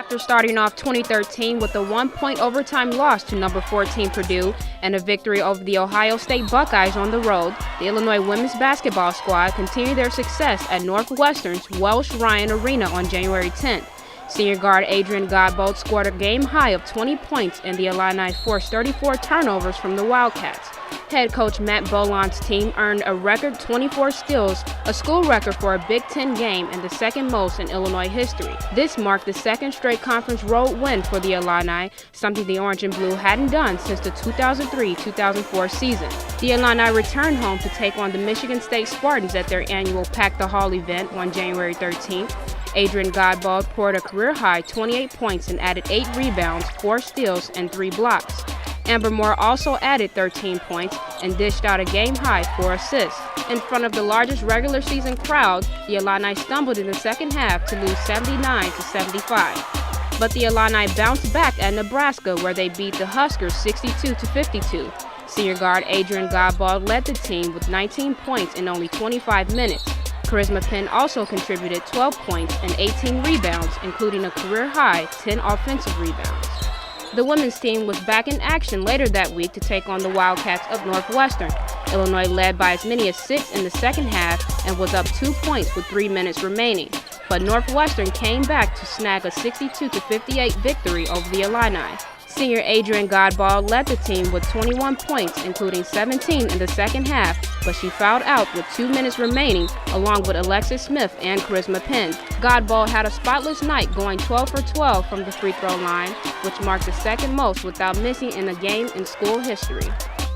After starting off 2013 with a one-point overtime loss to number 14 Purdue and a victory over the Ohio State Buckeyes on the road, the Illinois women's basketball squad continued their success at Northwestern's Welsh Ryan Arena on January 10th. Senior guard Adrian Godbold scored a game high of 20 points, and the Illini forced 34 turnovers from the Wildcats. Head coach Matt Boland's team earned a record 24 steals, a school record for a Big Ten game and the second most in Illinois history. This marked the second straight conference road win for the Illini, something the Orange and Blue hadn't done since the 2003-2004 season. The Illini returned home to take on the Michigan State Spartans at their annual Pack the Hall event on January 13th. Adrian Godbold poured a career-high 28 points and added 8 rebounds, 4 steals, and 3 blocks. Amber Moore also added 13 points and dished out a game-high 4 assists. In front of the largest regular season crowd, the Illini stumbled in the second half to lose 79-75. But the Illini bounced back at Nebraska, where they beat the Huskers 62-52. Senior guard Adrian Godbold led the team with 19 points in only 25 minutes. Charisma Penn also contributed 12 points and 18 rebounds, including a career-high 10 offensive rebounds. The women's team was back in action later that week to take on the Wildcats of Northwestern. Illinois led by as many as 6 in the second half and was up 2 points with 3 minutes remaining. But Northwestern came back to snag a 62-58 victory over the Illini. Senior Adrian Godbold led the team with 21 points, including 17 in the second half, but she fouled out with 2 minutes remaining, along with Alexis Smith and Charisma Penn. Godbold had a spotless night, going 12 for 12 from the free throw line, which marked the second most without missing in a game in school history.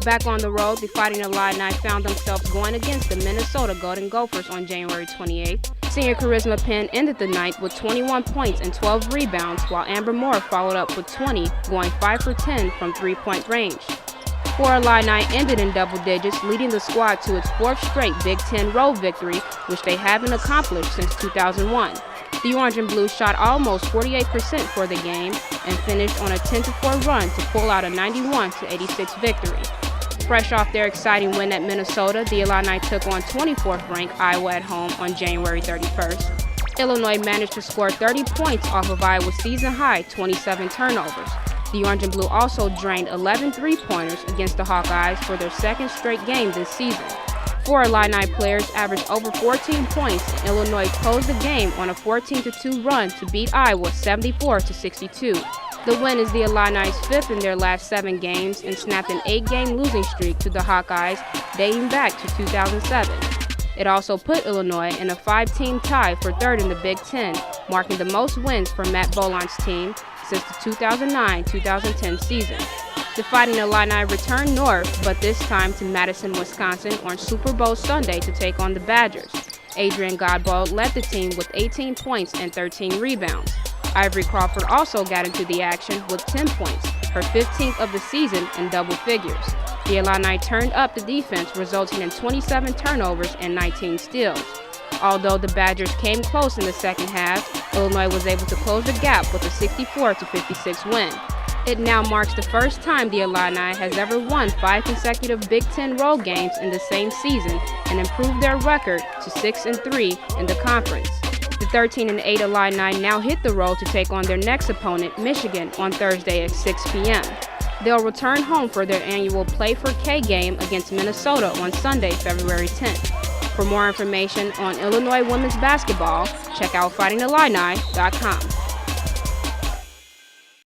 Back on the road, the Fighting Illini found themselves going against the Minnesota Golden Gophers on January 28th. Senior Charisma Penn ended the night with 21 points and 12 rebounds, while Amber Moore followed up with 20, going 5 for 10 from three-point range. 4 Illini ended in double digits, leading the squad to its 4th straight Big Ten road victory, which they haven't accomplished since 2001. The Orange and Blue shot almost 48% for the game and finished on a 10-4 run to pull out a 91-86 victory. Fresh off their exciting win at Minnesota, the Illini took on 24th-ranked Iowa at home on January 31st. Illinois managed to score 30 points off of Iowa's season-high 27 turnovers. The Orange and Blue also drained 11 three-pointers against the Hawkeyes for their second straight game this season. 4 Illini players averaged over 14 points, and Illinois closed the game on a 14-2 run to beat Iowa 74-62. The win is the Illini's 5th in their last 7 games and snapped an 8-game losing streak to the Hawkeyes dating back to 2007. It also put Illinois in a 5-team tie for 3rd in the Big Ten, marking the most wins for Matt Boland's team since the 2009-2010 season. The Fighting Illini returned north, but this time to Madison, Wisconsin on Super Bowl Sunday to take on the Badgers. Adrian Godbold led the team with 18 points and 13 rebounds. Ivory Crawford also got into the action with 10 points, her 15th of the season in double figures. The Illini turned up the defense, resulting in 27 turnovers and 19 steals. Although the Badgers came close in the second half, Illinois was able to close the gap with a 64-56 win. It now marks the first time the Illini has ever won 5 consecutive Big Ten road games in the same season and improved their record to 6-3 in the conference. The 13-8 Illini now hit the road to take on their next opponent, Michigan, on Thursday at 6 p.m. They'll return home for their annual Play for K game against Minnesota on Sunday, February 10th. For more information on Illinois women's basketball, check out FightingIllini.com.